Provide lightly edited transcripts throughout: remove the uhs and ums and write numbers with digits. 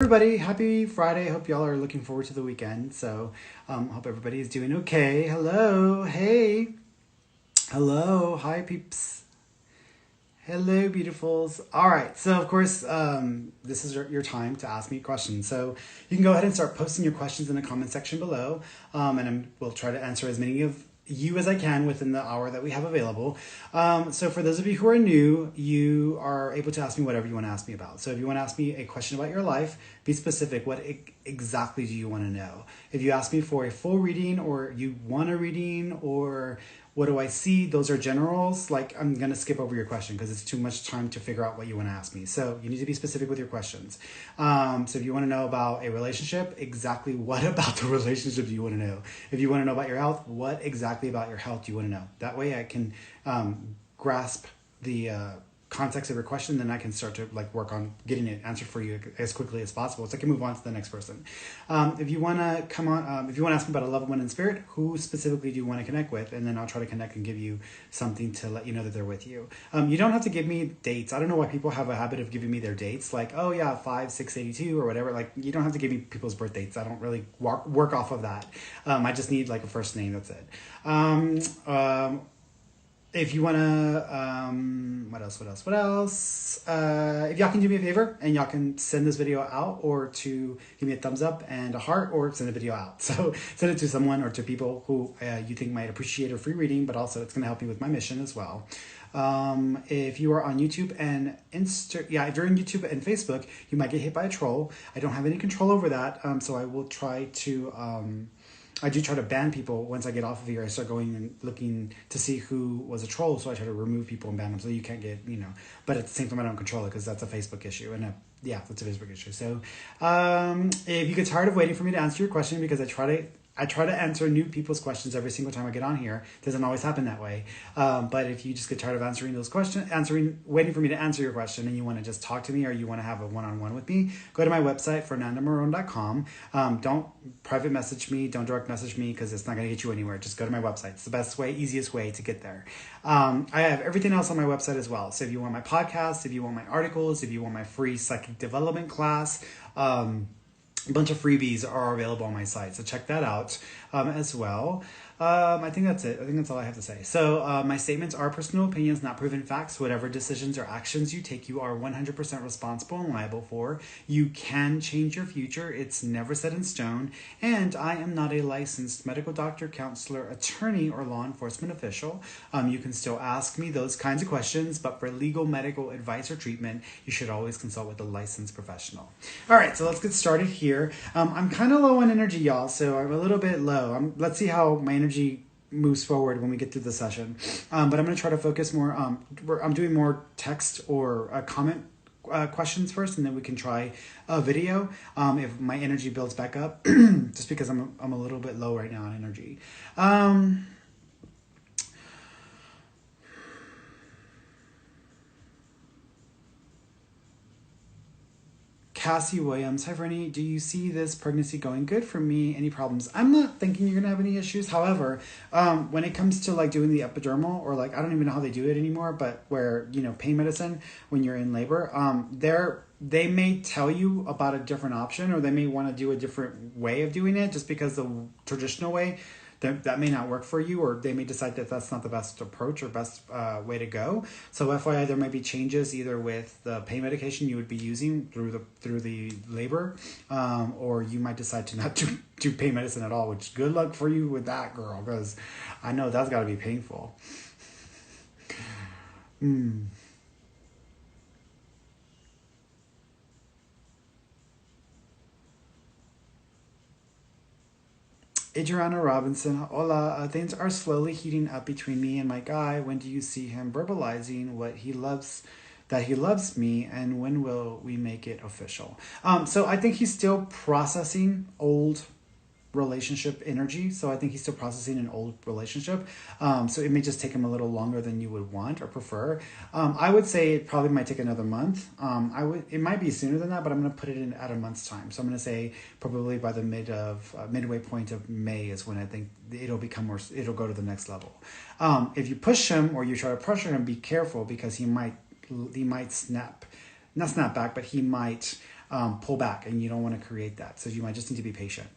Everybody, happy Friday. Hope y'all are looking forward to the weekend. So, hope everybody is doing okay. Hello, hey, hello, hi peeps. Hello, beautifuls. All right, so of course, this is your time to ask me questions. So you can go ahead and start posting your questions in the comment section below, and we'll try to answer as many of you as I can within the hour that we have available. So for those of you who are new, you are able to ask me whatever you want to ask me about. So if you want to ask me a question about your life, be specific. What exactly do you want to know? If you ask me for a full reading, or you want a reading, or what do I see? Those are generals. Like, I'm going to skip over your question because it's too much time to figure out what you want to ask me. So you need to be specific with your questions. So if you want to know about a relationship, exactly what about the relationship do you want to know? If you want to know about your health, what exactly about your health do you want to know? That way I can grasp the context of your question, then I can start to work on getting it answered for you as quickly as possible, so I can move on to the next person. If you want to come on, if you want to ask me about a loved one in spirit, who specifically do you want to connect with, and then I'll try to connect and give you something to let you know that they're with you. You don't have to give me dates. I don't know why people have a habit of giving me their dates, like, oh yeah, 5/6/82 or whatever. Like, you don't have to give me people's birth dates. I don't really work off of that. I just need a first name. That's it. If you want to, what else? If y'all can do me a favor and y'all can send this video out, or to give me a thumbs up and a heart, or send the video out. So send it to someone or to people who you think might appreciate a free reading, but also it's going to help me with my mission as well. If you are on YouTube and if you're on YouTube and Facebook, you might get hit by a troll. I don't have any control over that. So I will try to, I do try to ban people once I get off of here. I start going and looking to see who was a troll, so I try to remove people and ban them so you can't get, but at the same time I don't control it because that's a Facebook issue, and that's a Facebook issue. So if you get tired of waiting for me to answer your question, because I try to answer new people's questions every single time I get on here. It doesn't always happen that way. But if you just get tired of answering those questions, waiting for me to answer your question, and you want to just talk to me, or you want to have a one-on-one with me, go to my website, fernandomaron.com. Don't private message me. Don't direct message me, because it's not going to get you anywhere. Just go to my website. It's the best way, easiest way to get there. I have everything else on my website as well. So if you want my podcast, if you want my articles, if you want my free psychic development class, a bunch of freebies are available on my site, so check that out as well. I think that's it. I think that's all I have to say. So my statements are personal opinions, not proven facts. Whatever decisions or actions you take, you are 100% responsible and liable for. You can change your future. It's never set in stone. And I am not a licensed medical doctor, counselor, attorney, or law enforcement official. You can still ask me those kinds of questions, but for legal medical advice or treatment, you should always consult with a licensed professional. All right, so let's get started here. I'm kind of low on energy, y'all, so I'm a little bit low. Let's see how my energy moves forward when we get through the session. But I'm going to try to focus more. I'm doing more text or comment questions first, and then we can try a video if my energy builds back up, just because I'm a little bit low right now on energy. Cassie Williams, hi Ferny, do you see this pregnancy going good for me? Any problems? I'm not thinking you're gonna have any issues. However, when it comes to doing the epidermal, or I don't even know how they do it anymore, but where, pain medicine when you're in labor, they may tell you about a different option, or they may want to do a different way of doing it, just because the traditional way, that may not work for you, or they may decide that that's not the best approach or best way to go. So FYI, there might be changes either with the pain medication you would be using through the labor, or you might decide to not do pain medicine at all, which good luck for you with that, girl, because I know that's got to be painful. Adriana Robinson, hola. Things are slowly heating up between me and my guy. When do you see him verbalizing that he loves me, and when will we make it official? So I think he's still processing old relationship energy. So I think he's still processing an old relationship. So it may just take him a little longer than you would want or prefer. I would say it probably might take another month. It might be sooner than that, but I'm going to put it in at a month's time. So I'm going to say probably by the midway point of May is when I think it'll go to the next level. If you push him or you try to pressure him, be careful, because he might not snap back, but he might pull back, and you don't want to create that. So you might just need to be patient.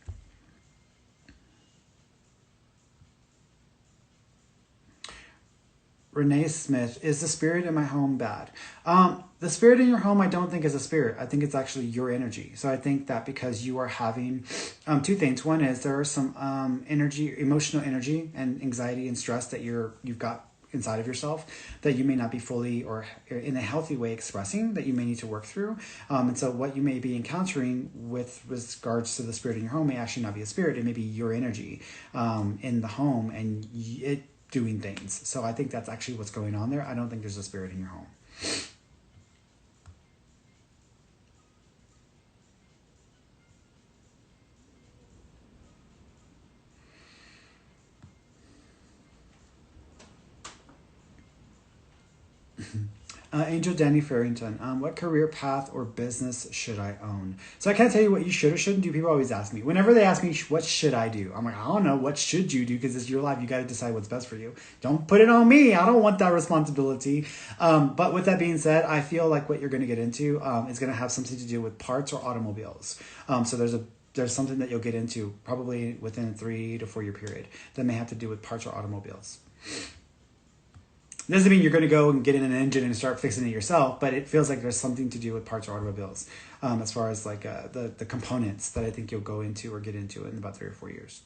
Renee Smith, is the spirit in my home bad? The spirit in your home, I don't think is a spirit. I think it's actually your energy. So I think that because you are having two things. One is there are some emotional energy and anxiety and stress that you've got inside of yourself that you may not be fully or in a healthy way expressing, that you may need to work through. And so what you may be encountering with regards to the spirit in your home may actually not be a spirit. It may be your energy in the home and it doing things. So I think that's actually what's going on there. I don't think there's a spirit in your home. Angel Danny Farrington, what career path or business should I own? So I can't tell you what you should or shouldn't do. People always ask me. Whenever they ask me, what should I do? I'm like, I don't know. What should you do? Because it's your life. You got to decide what's best for you. Don't put it on me. I don't want that responsibility. But with that being said, I feel like what you're going to get into is going to have something to do with parts or automobiles. So there's something that you'll get into probably within a 3 to 4 year period that may have to do with parts or automobiles. Doesn't mean you're going to go and get in an engine and start fixing it yourself, but it feels like there's something to do with parts or automobiles as far as like the components that I think you'll go into or get into in about 3 or 4 years.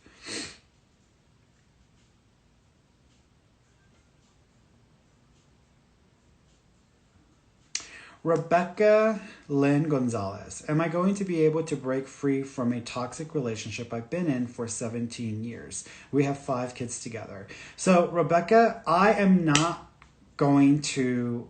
Rebecca Lynn Gonzalez, am I going to be able to break free from a toxic relationship I've been in for 17 years? We have 5 kids together. So Rebecca, I am not going to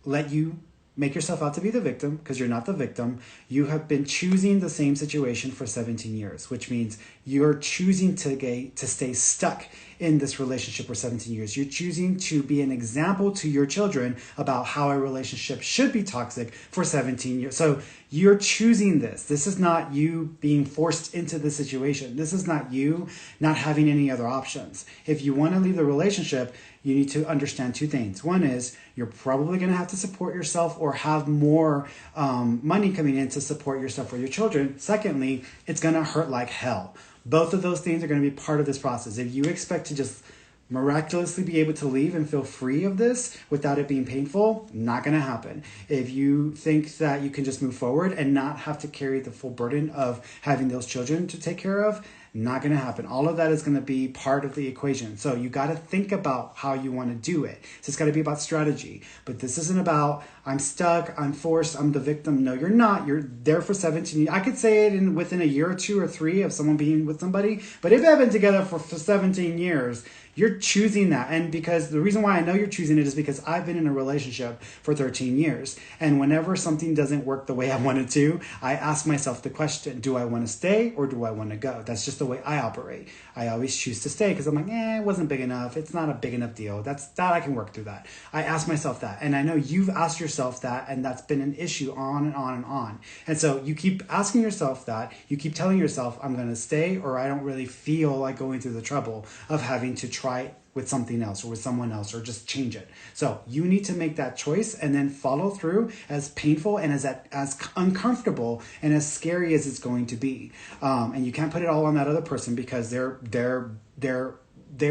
let you make yourself out to be the victim, because you're not the victim. You have been choosing the same situation for 17 years, which means you're choosing to stay stuck in this relationship for 17 years. You're choosing to be an example to your children about how a relationship should be toxic for 17 years. So you're choosing this. This is not you being forced into the situation. This is not you not having any other options. If you want to leave the relationship, you need to understand 2 things. One is you're probably going to have to support yourself or have more money coming in to support yourself or your children. Secondly, it's going to hurt like hell. Both of those things are going to be part of this process. If you expect to just miraculously be able to leave and feel free of this without it being painful, not going to happen. If you think that you can just move forward and not have to carry the full burden of having those children to take care of, not going to happen. All of that is going to be part of the equation. So you got to think about how you want to do it. So it's got to be about strategy. But this isn't about, I'm stuck, I'm forced, I'm the victim. No, you're not. You're there for 17 years. I could say it within a year or 2 or 3 of someone being with somebody. But if they've been together for 17 years, you're choosing that. And because the reason why I know you're choosing it is because I've been in a relationship for 13 years. And whenever something doesn't work the way I want it to, I ask myself the question, do I want to stay or do I want to go? That's just the way I operate. I always choose to stay because I'm like, it wasn't big enough. It's not a big enough deal. That I can work through that. I ask myself that. And I know you've asked yourself that, and that's been an issue on and on and on. And so you keep asking yourself that. You keep telling yourself, I'm going to stay, or I don't really feel like going through the trouble of having to try with something else or with someone else or just change it. So you need to make that choice and then follow through, as painful and as uncomfortable and as scary as it's going to be. And you can't put it all on that other person because they're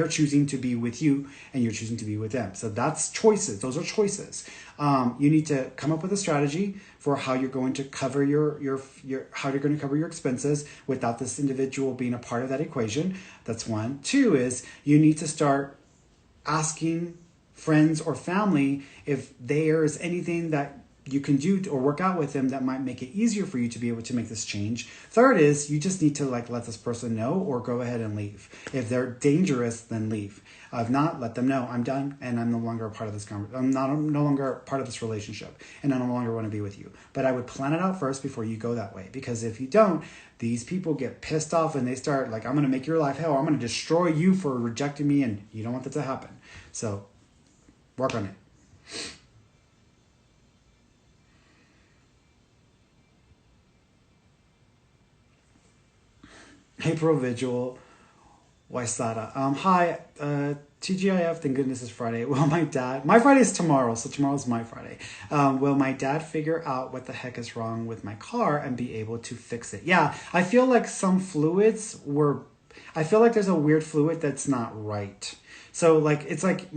choosing to be with you and you're choosing to be with them. So that's choices. Those are choices. You need to come up with a strategy for how you're going to cover how you're going to cover your expenses without this individual being a part of that equation. That's 1. 2 is you need to start asking friends or family if there is anything that you can do or work out with them that might make it easier for you to be able to make this change. 3rd is you just need to let this person know or go ahead and leave. If they're dangerous, then leave. If not, let them know I'm done and I'm no longer a part of this I'm no longer part of this relationship and I no longer want to be with you. But I would plan it out first before you go that way, because if you don't, these people get pissed off and they start like, I'm going to make your life hell. I'm going to destroy you for rejecting me, and you don't want that to happen. So work on it. April Vigil Waisada. Hi, TGIF, thank goodness it's Friday. Will my Friday is tomorrow, so tomorrow's my Friday. Will my dad figure out what the heck is wrong with my car and be able to fix it? Yeah, I feel like I feel like there's a weird fluid that's not right. So like it's like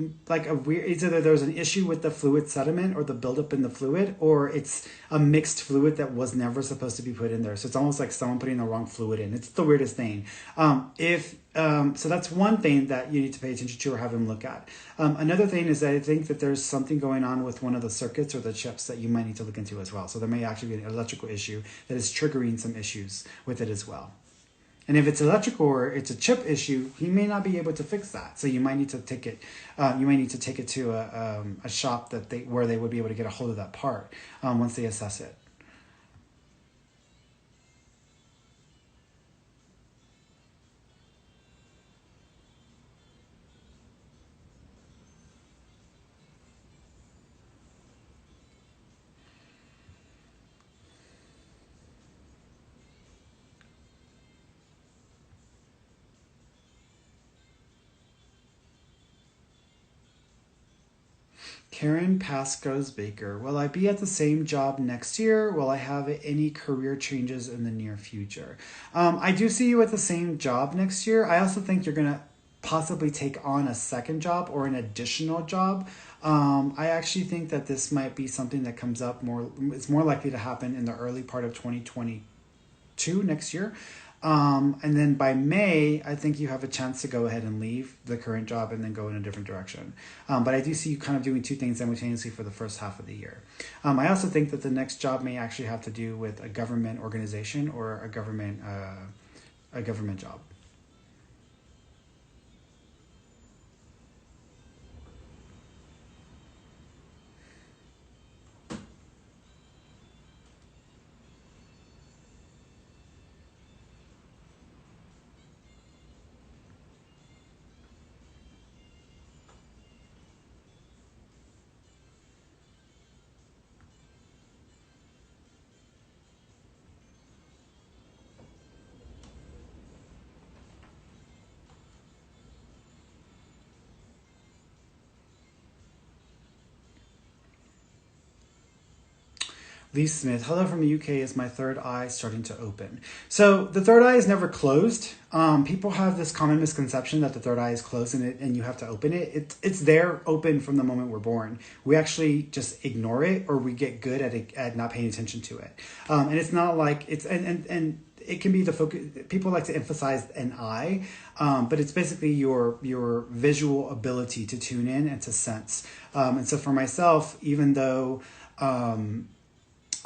a weird. It's either there's an issue with the fluid sediment or the buildup in the fluid, or it's a mixed fluid that was never supposed to be put in there. So it's almost like someone putting the wrong fluid in. It's the weirdest thing. So that's one thing that you need to pay attention to or have him look at. Another thing is that I think that there's something going on with one of the circuits or the chips that you might need to look into as well. So there may actually be an electrical issue that is triggering some issues with it as well. And if it's electrical or it's a chip issue, he may not be able to fix that. So you might need to take it. You might need to take it to a shop where they would be able to get a hold of that part once they assess it. Karen Pasco's Baker. Will I be at the same job next year? Will I have any career changes in the near future? I do see you at the same job next year. I also think you're going to possibly take on a second job or an additional job. I actually think that this might be something that comes up more. It's more likely to happen in the early part of 2022 next year. And then by May, I think you have a chance to go ahead and leave the current job and then go in a different direction. But I do see you kind of doing two things simultaneously for the first half of the year. I also think that the next job may actually have to do with a government organization or a government job. Lee Smith, hello from the UK. Is my third eye starting to open? So the third eye is never closed. People have this common misconception that the third eye is closed and you have to open it. It's there open from the moment we're born. We actually just ignore it, or we get good at not paying attention to it. And it's not like it's and it can be the focus. People like to emphasize an eye, but it's basically your visual ability to tune in and to sense. And so for myself, even though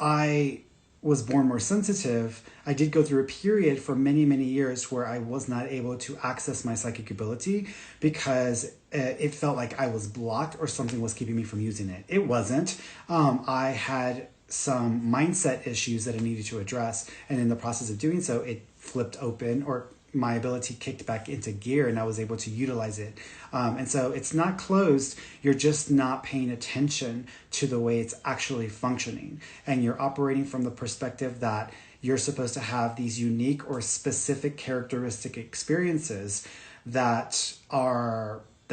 I was born more sensitive, I did go through a period for many, many years where I was not able to access my psychic ability because it felt like I was blocked or something was keeping me from using it. It wasn't. I had some mindset issues that I needed to address, and in the process of doing so, it flipped open, or my ability kicked back into gear, and I was able to utilize it. And so it's not closed. You're just not paying attention to the way it's actually functioning. And you're operating from the perspective that you're supposed to have these unique or specific characteristic experiences that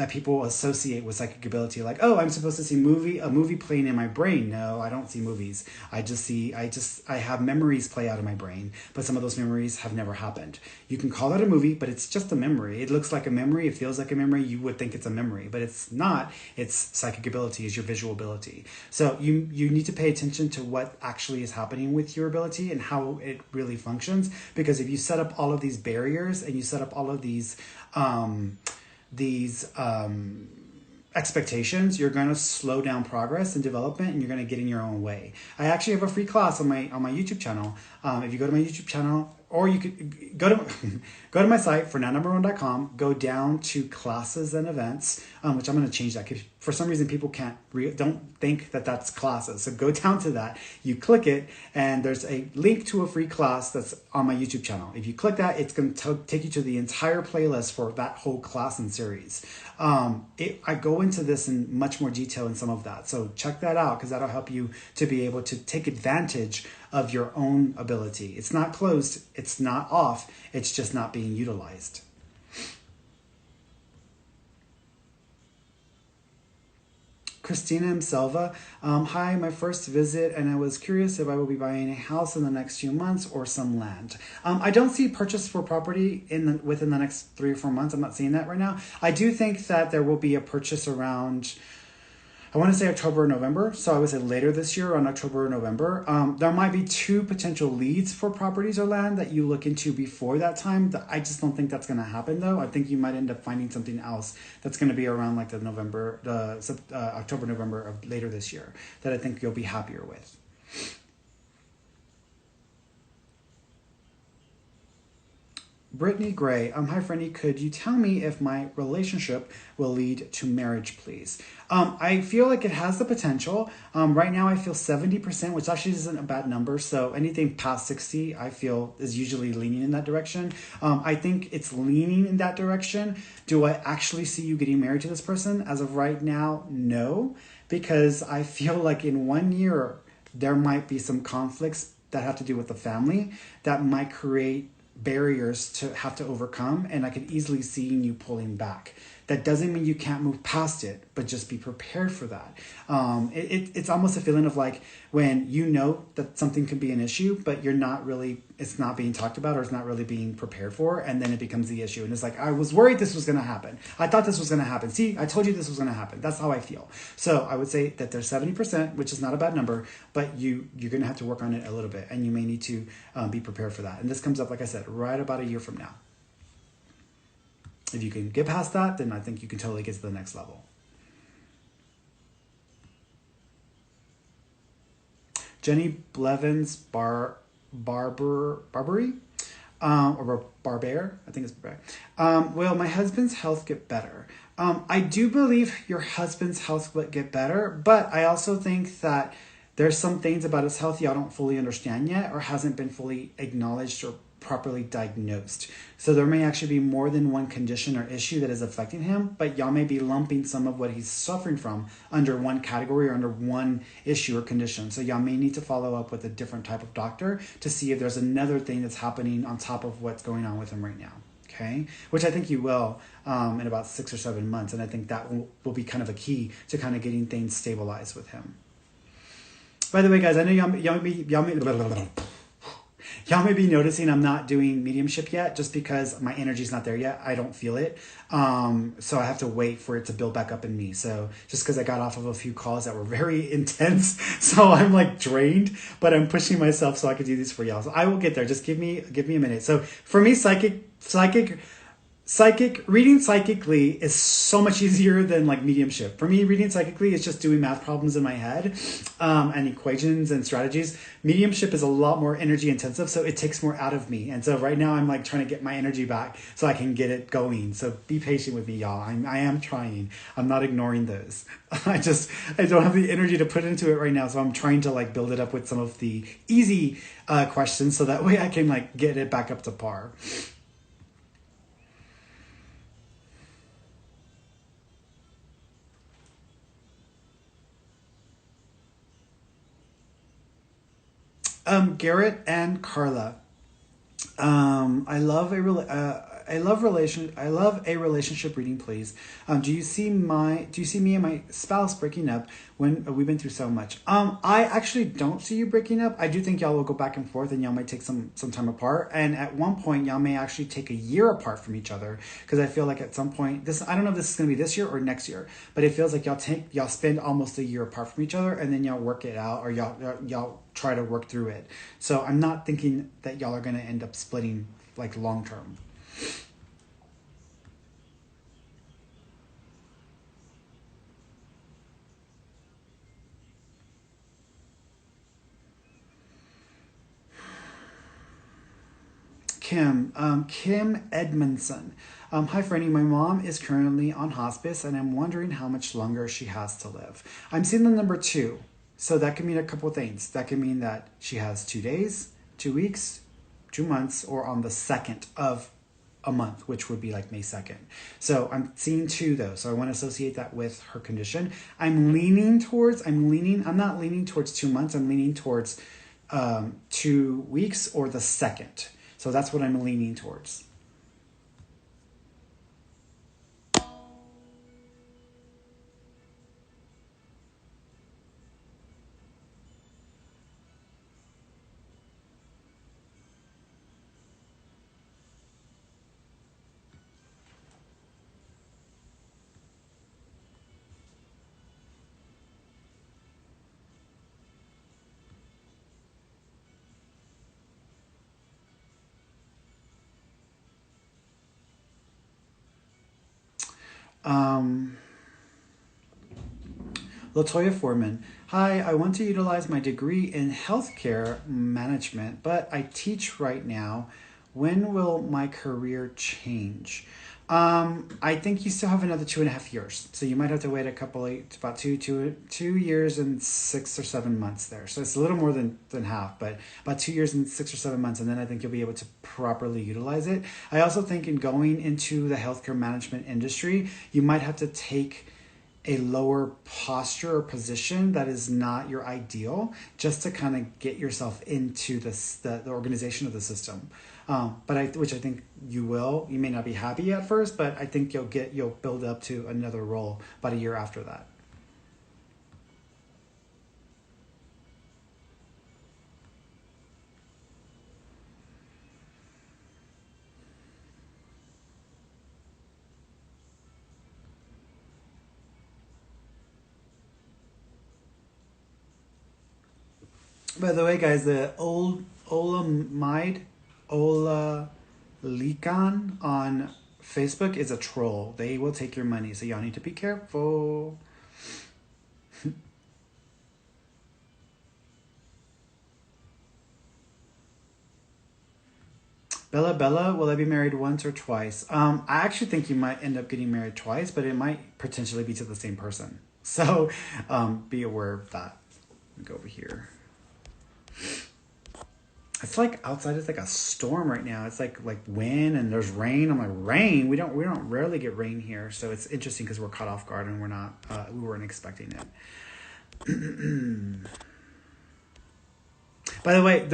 people associate with psychic ability. Like, oh, I'm supposed to see a movie playing in my brain. No, I don't see movies. I have memories play out in my brain, but some of those memories have never happened. You can call it a movie, but it's just a memory. It looks like a memory. It feels like a memory. You would think it's a memory, but it's not. It's psychic ability, is your visual ability. So you need to pay attention to what actually is happening with your ability and how it really functions. Because if you set up all of these barriers and you set up all of these expectations, you're going to slow down progress and development, and you're going to get in your own way. I actually have a free class on my YouTube channel. If you go to my YouTube channel, or you could go to my site, fernandonumber1.com, go down to classes and events, which I'm going to change that because for some reason people don't think that that's classes. So go down to that, you click it, and there's a link to a free class that's on my YouTube channel. If you click that, it's going to take you to the entire playlist for that whole class and series. I go into this in much more detail in some of that. So check that out, because that'll help you to be able to take advantage of your own ability. It's not closed, it's not off, it's just not being utilized. Christina M. Selva. Hi, my first visit, and I was curious if I will be buying a house in the next few months or some land. I don't see purchase for property within the next 3 or 4 months. I'm not seeing that right now. I do think that there will be a purchase around, I want to say October or November. So I would say later this year on October or November. There might be 2 potential leads for properties or land that you look into before that time. I just don't think that's going to happen though. I think you might end up finding something else that's going to be around like the October, November of later this year that I think you'll be happier with. Brittany Gray, hi Ferny, could you tell me if my relationship will lead to marriage, please? I feel like it has the potential. Right now I feel 70%, which actually isn't a bad number. So anything past 60, I feel is usually leaning in that direction. I think it's leaning in that direction. Do I actually see you getting married to this person? As of right now, no, because I feel like in 1 year, there might be some conflicts that have to do with the family that might create barriers to have to overcome, and I could easily see you pulling back. That doesn't mean you can't move past it, but just be prepared for that. It's almost a feeling of like when you know that something could be an issue, but it's not being talked about or it's not really being prepared for, and then it becomes the issue. And it's like, I was worried this was going to happen. I thought this was going to happen. See, I told you this was going to happen. That's how I feel. So I would say that there's 70%, which is not a bad number, but you're going to have to work on it a little bit, and you may need to be prepared for that. And this comes up, like I said, right about a year from now. If you can get past that, then I think you can totally get to the next level. Jenny Blevins Barbary, or Barber, I think it's Barber. Will my husband's health get better? I do believe your husband's health will get better, but I also think that there's some things about his health y'all don't fully understand yet or hasn't been fully acknowledged or properly diagnosed. So there may actually be more than one condition or issue that is affecting him, but y'all may be lumping some of what he's suffering from under one category or under one issue or condition. So y'all may need to follow up with a different type of doctor to see if there's another thing that's happening on top of what's going on with him right now. Okay, which I think you will in about 6 or 7 months. And I think that will be kind of a key to kind of getting things stabilized with him. By the way, guys, I know y'all may be noticing I'm not doing mediumship yet just because my energy's not there yet. I don't feel it. So I have to wait for it to build back up in me. So just because I got off of a few calls that were very intense, so I'm like drained, but I'm pushing myself so I could do these for y'all. So I will get there. Just give me a minute. So for me, reading psychically is so much easier than like mediumship. For me, reading psychically is just doing math problems in my head and equations and strategies. Mediumship is a lot more energy intensive, so it takes more out of me. And so right now I'm like trying to get my energy back so I can get it going. So be patient with me, y'all. I am trying. I'm not ignoring those. I don't have the energy to put into it right now. So I'm trying to like build it up with some of the easy questions so that way I can like get it back up to par. Garrett and Carla. I love a relationship reading, please. Do you see me and my spouse breaking up when we've been through so much? I actually don't see you breaking up. I do think y'all will go back and forth and y'all might take some time apart. And at one point y'all may actually take a year apart from each other. Cause I feel like at some point I don't know if this is going to be this year or next year, but it feels like y'all spend almost a year apart from each other and then y'all work it out or y'all try to work through it. So I'm not thinking that y'all are going to end up splitting like long term. Kim Edmondson. Hi, Ferny. My mom is currently on hospice, and I'm wondering how much longer she has to live. I'm seeing the number 2. So that can mean a couple things. That can mean that she has 2 days, 2 weeks, 2 months, or on the 2nd of a month, which would be like May 2nd. So I'm seeing 2 though. So I want to associate that with her condition. I'm not leaning towards 2 months. I'm leaning towards 2 weeks or the 2nd. So that's what I'm leaning towards. Latoya Foreman. Hi, I want to utilize my degree in healthcare management, but I teach right now. When will my career change? I think you still have another 2.5 years. So you might have to wait about 2 years and 6 or 7 months there. So it's a little more than half, but about 2 years and 6 or 7 months. And then I think you'll be able to properly utilize it. I also think in going into the healthcare management industry, you might have to take a lower posture or position that is not your ideal, just to kind of get yourself into the organization of the system. Which I think you will. You may not be happy at first, but I think you'll build up to another role about a year after that. By the way, guys, the old Ola Likan on Facebook is a troll. They will take your money, so y'all need to be careful. Bella, will I be married once or twice? I actually think you might end up getting married twice, but it might potentially be to the same person. So be aware of that. Let me go over here. It's like outside. It's like a storm right now. It's like wind and there's rain. I'm like, rain. We don't rarely get rain here, so it's interesting because we're caught off guard and we weren't expecting it. By the way,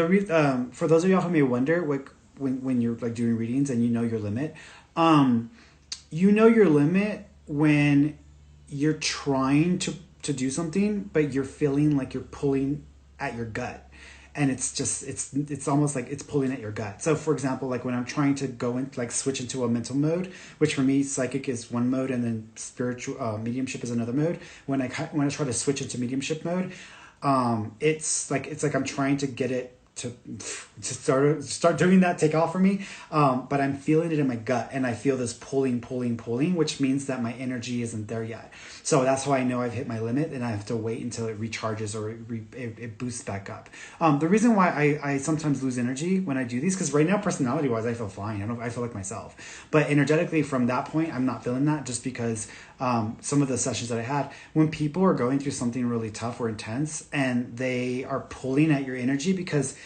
for those of y'all who may wonder, like when you're like doing readings and you know your limit, when you're trying to do something, but you're feeling like you're pulling at your gut. And it's almost like it's pulling at your gut. So for example, like when I'm trying to go in, like switch into a mental mode, which for me, psychic is one mode and then spiritual mediumship is another mode. When I try to switch into mediumship mode, it's like I'm trying to get it to start doing that, take off for me. But I'm feeling it in my gut and I feel this pulling, which means that my energy isn't there yet. So that's how I know I've hit my limit and I have to wait until it recharges or it boosts back up. The reason why I sometimes lose energy when I do these, because right now, personality wise, I feel fine. I feel like myself. But energetically, from that point, I'm not feeling that, just because some of the sessions that I had, when people are going through something really tough or intense and they are pulling at your energy, because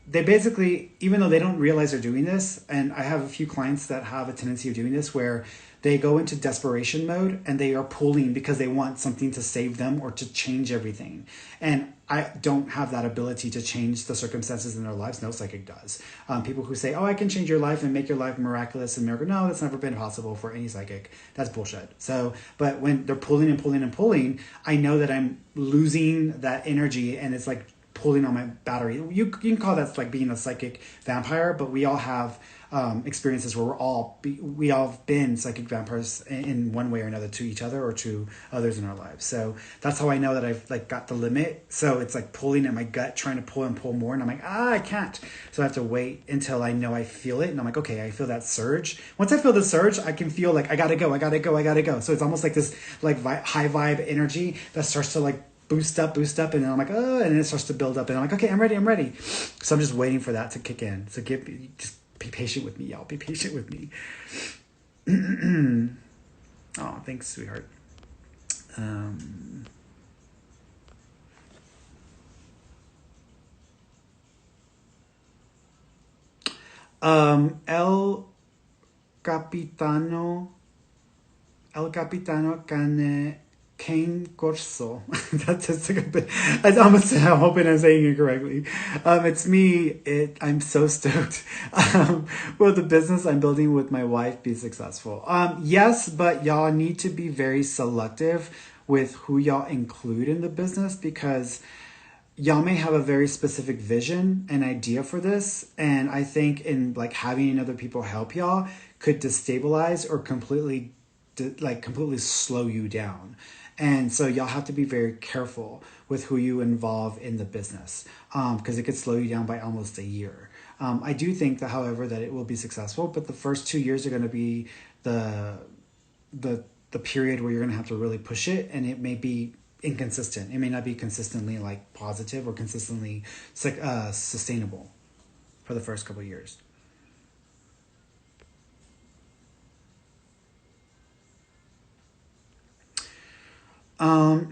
they basically, even though they don't realize they're doing this, and I have a few clients that have a tendency of doing this where they go into desperation mode and they are pulling because they want something to save them or to change everything. And I don't have that ability to change the circumstances in their lives. No psychic does. People who say, oh, I can change your life and make your life miraculous and miracle. No, that's never been possible for any psychic. That's bullshit. So, but when they're pulling and pulling and pulling, I know that I'm losing that energy and it's like pulling on my battery. You can call that like being a psychic vampire, but we all have experiences where we all have been psychic vampires in one way or another to each other or to others in our lives. So that's how I know that I've like got the limit. So it's like pulling at my gut, trying to pull and pull more, and I'm like, I can't. So I have to wait until I know I feel it, and I'm like, okay, I feel that surge. Once I feel the surge, I can feel like I gotta go. So it's almost like this like high vibe energy that starts to like boost up, and then I'm like, oh, and then it starts to build up, and I'm like, okay, I'm ready. So I'm just waiting for that to kick in. So just be patient with me, y'all. Be patient with me. Oh, thanks, sweetheart. El Capitano, Kane Corso. That's a good bit. I'm hoping I'm saying it correctly. It's me. I'm so stoked. Will the business I'm building with my wife be successful? Yes, but y'all need to be very selective with who y'all include in the business, because y'all may have a very specific vision and idea for this, and I think in like having other people help y'all could destabilize or completely slow you down. And so y'all have to be very careful with who you involve in the business, because it could slow you down by almost a year. I do think that, however, that it will be successful, but the first 2 years are going to be the the period where you're going to have to really push it, and it may be inconsistent. It may not be consistently like positive or consistently sustainable for the first couple of years.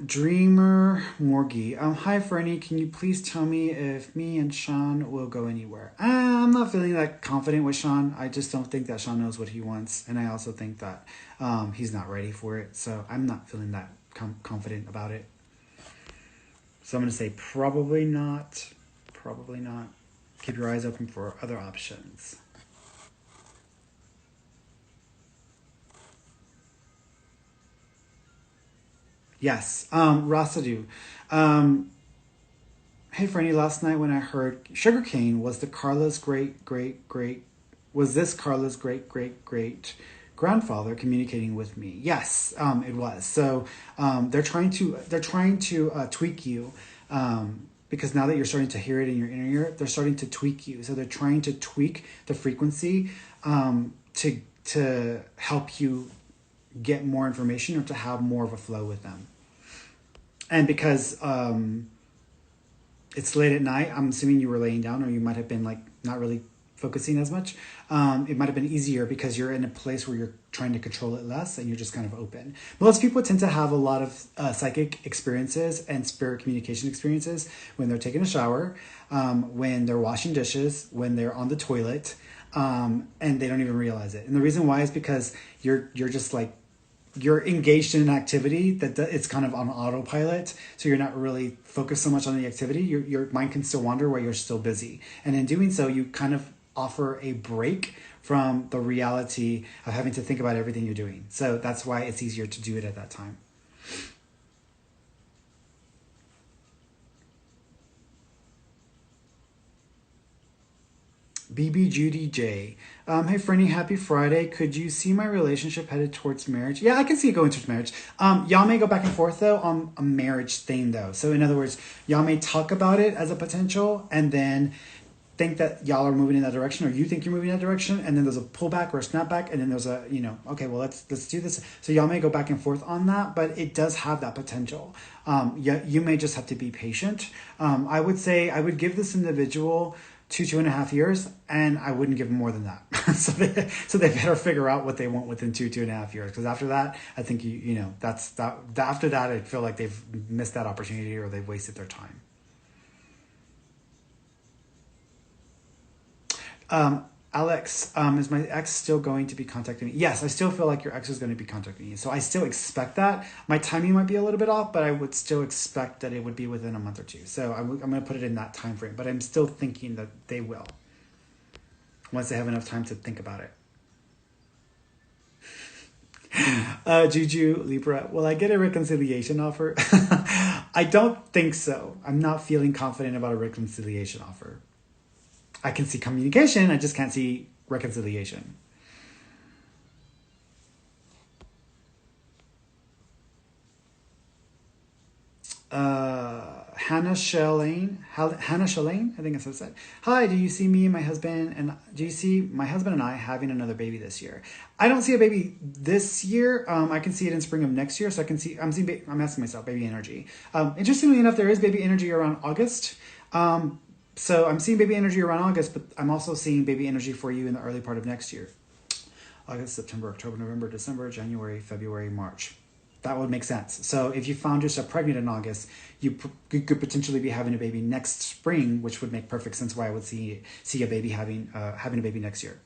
Dreamer Morgie. Hi Ferny, can you please tell me if me and Sean will go anywhere? I'm not feeling that confident with Sean. I just don't think that Sean knows what he wants, and I also think that he's not ready for it. So I'm not feeling that confident about it. So I'm going to say probably not. Probably not. Keep your eyes open for other options. Yes. Rasadu. Hey, Fernie, last night when I heard sugarcane was this Carla's great grandfather communicating with me? Yes, it was. So they're trying to tweak you because now that you're starting to hear it in your inner ear, they're starting to tweak you. So they're trying to tweak the frequency to help you get more information or to have more of a flow with them. And because it's late at night, I'm assuming you were laying down, or you might have been like not really focusing as much. It might have been easier because you're in a place where you're trying to control it less and you're just kind of open. Most people tend to have a lot of psychic experiences and spirit communication experiences when they're taking a shower, when they're washing dishes, when they're on the toilet, and they don't even realize it. And the reason why is because you're just like, you're engaged in an activity that it's kind of on autopilot. So you're not really focused so much on the activity. Your mind can still wander while you're still busy. And in doing so, you kind of offer a break from the reality of having to think about everything you're doing. So that's why it's easier to do it at that time. BB Judy J. Hey, Fernie, happy Friday. Could you see my relationship headed towards marriage? Yeah, I can see it going towards marriage. Y'all may go back and forth, though, on a marriage thing, though. So, in other words, y'all may talk about it as a potential and then think that y'all are moving in that direction, or you think you're moving in that direction, and then there's a pullback or a snapback, and then there's a, okay, well, let's do this. So y'all may go back and forth on that, but it does have that potential. You may just have to be patient. I would say I would give this individual 2.5 years, and I wouldn't give them more than that. so they better figure out what they want within 2.5 years. Because after that, I think that's that. After that, I feel like they've missed that opportunity or they've wasted their time. Alex, is my ex still going to be contacting me? Yes, I still feel like your ex is going to be contacting you. So I still expect that. My timing might be a little bit off, but I would still expect that it would be within a month or two. So I'm going to put it in that time frame. But I'm still thinking that they will, once they have enough time to think about it. Juju Libra, will I get a reconciliation offer? I don't think so. I'm not feeling confident about a reconciliation offer. I can see communication, I just can't see reconciliation. Hannah Shalane, I think it's what it said. Hi, do you see my husband and I having another baby this year? I don't see a baby this year. I can see it in spring of next year. So I'm asking myself, baby energy. Interestingly enough, there is baby energy around August. So I'm seeing baby energy around August, but I'm also seeing baby energy for you in the early part of next year. August, September, October, November, December, January, February, March. That would make sense. So if you found yourself pregnant in August, you could potentially be having a baby next spring, which would make perfect sense why I would see a baby having a baby next year.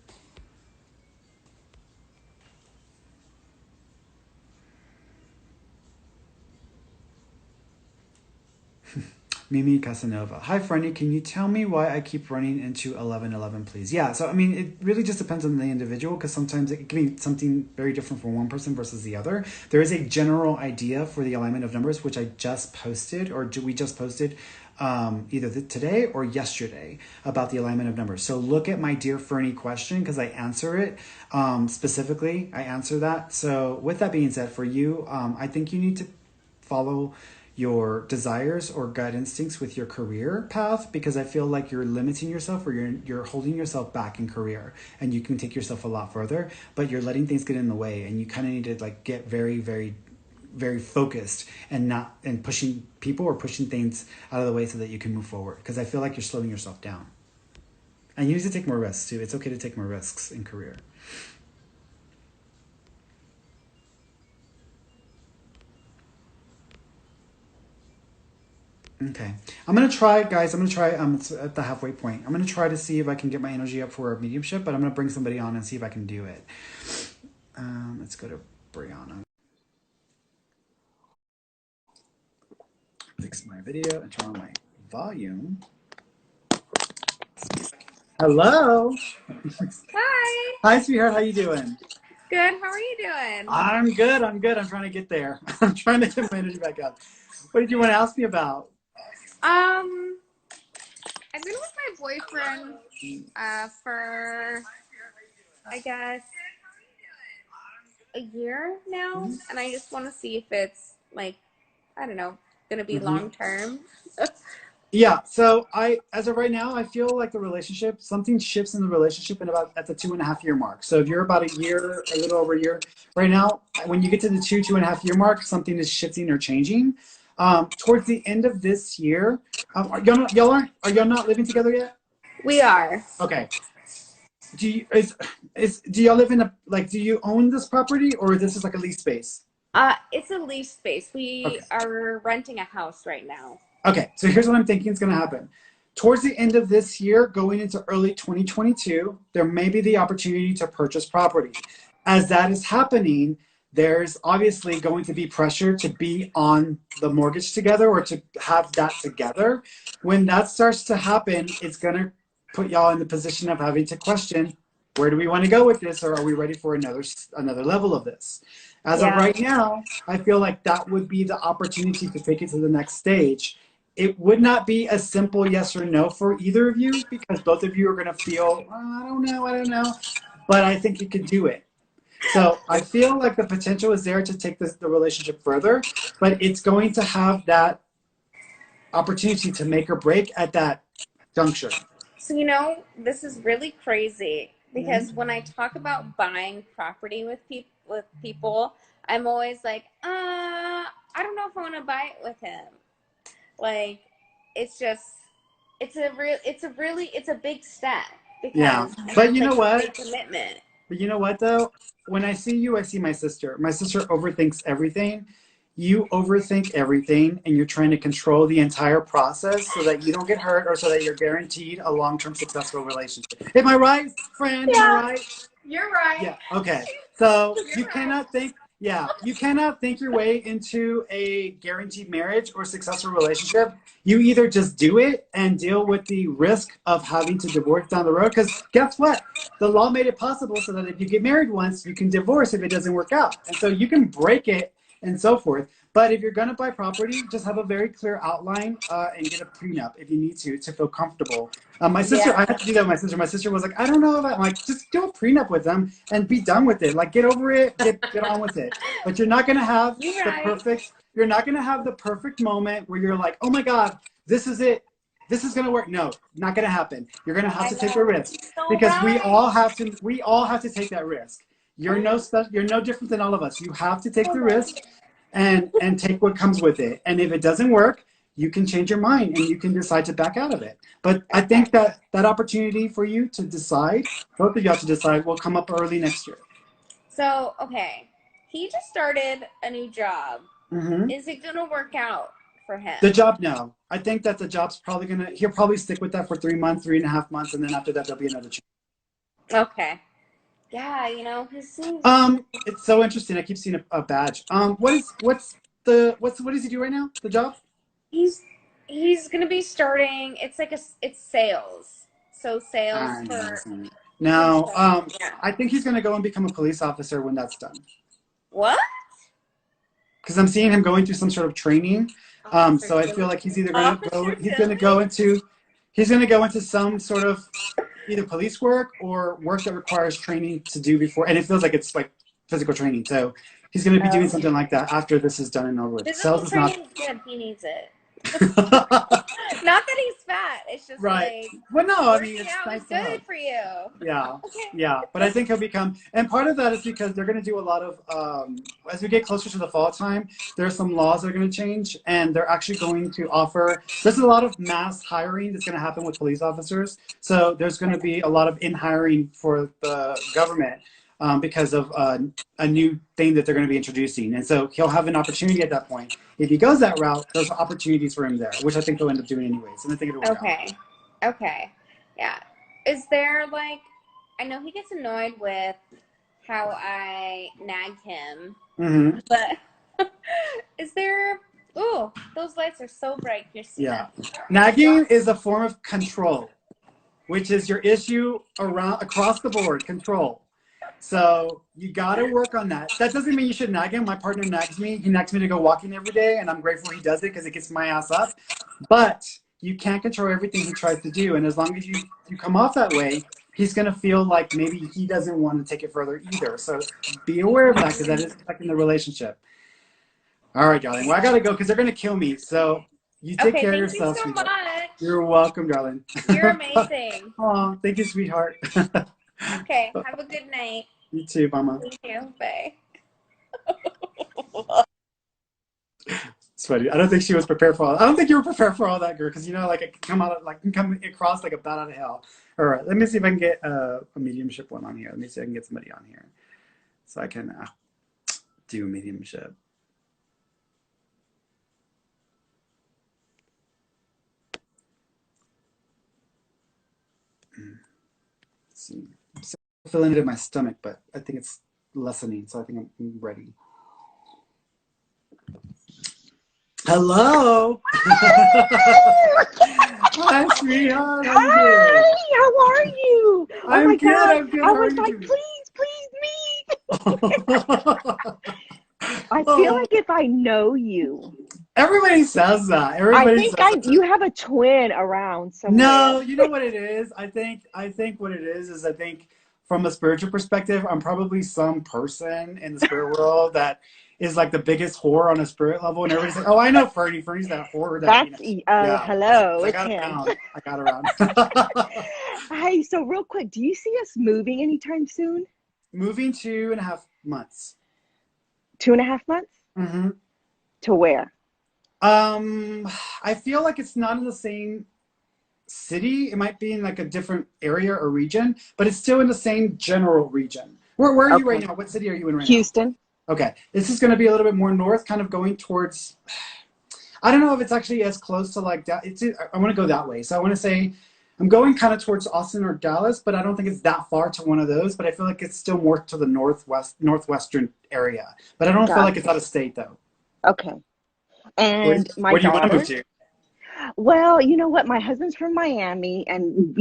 Mimi Casanova. Hi, Fernie. Can you tell me why I keep running into 1111, please? Yeah, so, it really just depends on the individual because sometimes it can be something very different for one person versus the other. There is a general idea for the alignment of numbers, which I just posted, or we just posted either today or yesterday about the alignment of numbers. So look at my Dear Fernie question because I answer it specifically. I answer that. So with that being said, for you, I think you need to follow your desires or gut instincts with your career path, because I feel like you're limiting yourself, or you're holding yourself back in career, and you can take yourself a lot further, but you're letting things get in the way, and you kind of need to like get very, very, very focused, and not and pushing people or pushing things out of the way so that you can move forward, because I feel like you're slowing yourself down. And you need to take more risks too. It's okay to take more risks in career. Okay. I'm gonna try, guys. I'm gonna try. It's at the halfway point. I'm gonna try to see if I can get my energy up for a mediumship, but I'm gonna bring somebody on and see if I can do it. Let's go to Brianna. Fix my video and turn on my volume. Hello. Hi. Hi, sweetheart. How you doing? Good. How are you doing? I'm good. I'm good. I'm trying to get there. I'm trying to get my energy back up. What did you want to ask me about? I've been with my boyfriend for I guess a year now, and I just want to see if it's like, I don't know, gonna be long term. Yeah, so as of right now, I feel like the relationship, something shifts in the relationship at the 2.5 year mark. So if you're about a year, a little over a year, right now, when you get to the 2.5 year mark, something is shifting or changing. Towards the end of this year, are y'all not living together yet? We are. Okay. Do y'all live in do you own this property, or this is like a lease space? It's a lease space. We are renting a house right now. Okay, so here's what I'm thinking is going to happen. Towards the end of this year, going into early 2022, there may be the opportunity to purchase property. As that is happening, there's obviously going to be pressure to be on the mortgage together, or to have that together. When that starts to happen, it's going to put y'all in the position of having to question, where do we want to go with this, or are we ready for another level of this? As of right now, I feel like that would be the opportunity to take it to the next stage. It would not be a simple yes or no for either of you, because both of you are going to feel, I don't know, but I think you could do it. So I feel like the potential is there to take the relationship further, but it's going to have that opportunity to make or break at that juncture. So, this is really crazy, because when I talk about buying property with people, I'm always like, I don't know if I want to buy it with him. Like, it's a big step, because but you know what? Big commitment. But you know what though? When I see you, I see my sister. My sister overthinks everything. You overthink everything, and you're trying to control the entire process so that you don't get hurt, or so that you're guaranteed a long-term successful relationship. Am I right, friend? Yeah. Am I right? You're right. Yeah. Okay. So you cannot think. Yeah, you cannot think your way into a guaranteed marriage or successful relationship. You either just do it and deal with the risk of having to divorce down the road. Because guess what? The law made it possible so that if you get married once, you can divorce if it doesn't work out. And so you can break it and so forth. But if you're going to buy property, just have a very clear outline and get a prenup if you need to feel comfortable. My sister, I had to do that with my sister. My sister was like, I don't know about, I'm like, just do a prenup with them and be done with it. Like, get over it, get on with it. But you're not going to have you're not going to have the perfect moment where you're like, oh my God, this is it. This is going to work. No, not going to happen. You're going to have to take a risk, because we all have to take that risk. You're no different than all of us. You have to take the risk and take what comes with it. And if it doesn't work, you can change your mind and you can decide to back out of it. But I think that opportunity for you to decide, both of y'all to decide, will come up early next year. So, okay, he just started a new job. Is it going to work out for him? The job, no. I think that the job's he'll probably stick with that for 3 months, 3.5 months, and then after that, there'll be another change. Okay. Yeah, it's so interesting. I keep seeing a badge. What does he do right now? The job? He's gonna be starting. It's sales. So sales for. No. I think he's gonna go and become a police officer when that's done. What? Because I'm seeing him going through some sort of training. So I feel like he's either gonna go into some sort of either police work or work that requires training to do before, and it feels like it's like physical training. So he's going to be doing Oh. something like that after this is done and over with. Sales Physical is not. training is good. He needs it. Not that he's fat. It's just Right. like Well, no, I mean, working it's out nice is to have. good for you. Yeah, Okay. yeah. But I think he'll become, and part of that is because they're going to do a lot of, as we get closer to the fall time, there's some laws that are going to change, and they're actually going to offer, there's a lot of mass hiring that's going to happen with police officers. So there's going to be a lot of in hiring for the government because of a new thing that they're going to be introducing. And so he'll have an opportunity at that point. If he goes that route, there's opportunities for him there, which I think he'll end up doing anyways. And I think it'll work out. Okay. Okay. Yeah. Is there like, I know he gets annoyed with how I nag him, Mm-hmm. but is there, ooh, those lights are so bright. You're seeing Yeah. them. Nagging is a form of control, which is your issue around across the board, control. So you got to work on that. That doesn't mean you should nag him. My partner nags me. He nags me to go walking every day, and I'm grateful he does it because it gets my ass up. But you can't control everything he tries to do. And as long as you come off that way, he's going to feel like maybe he doesn't want to take it further either. So be aware of that because that is affecting the relationship. All right, darling. Well, I got to go because they're going to kill me. So you take Okay, care of thank you yourself, so sweetheart. much. You're welcome, darling. You're amazing. Oh, thank you, sweetheart. Okay, have a good night. You too, mama. Thank you. Bye. It's funny. I don't think she was prepared for all. I don't think you were prepared for all that, girl. Because like it can come across like a bat out of hell. All right, let me see if I can get a mediumship one on here. Let me see if I can get somebody on here, so I can do mediumship. Let's see. I'm still feeling it in my stomach, but I think it's lessening, so I think I'm ready. Hello. Hi, sweetheart. How you doing? Hi, how are you? Oh I'm my good. God. I'm good. I How are was you like, doing? please meet. I feel like if I know you. Everybody says that. I Everybody think says that. you have a twin around No, somewhere. you know what it is? I think what it is I think from a spiritual perspective, I'm probably some person in the spirit world that is like the biggest whore on a spirit level, and everybody's like, "Oh, I know Ferny. Ferny's that whore that That's yeah." hello, I it's got him. around. I got around. Hey, so real quick, do you see us moving anytime soon? Moving 2.5 months. 2.5 months? Mm-hmm. To where? I feel like it's not in the same city. It might be in like a different area or region, but it's still in the same general region. Where are you right Okay. now? What city are you in right now? Houston. Okay. This is going to be a little bit more north, kind of going towards, I don't know if it's actually as close to like that. I want to go that way. So I want to say I'm going kind of towards Austin or Dallas, but I don't think it's that far to one of those, but I feel like it's still more to the northwestern area. But I don't feel like it's Gotcha. out of state though. Okay. And my Where do you want to move daughter. to? Well, you know what? My husband's from Miami, and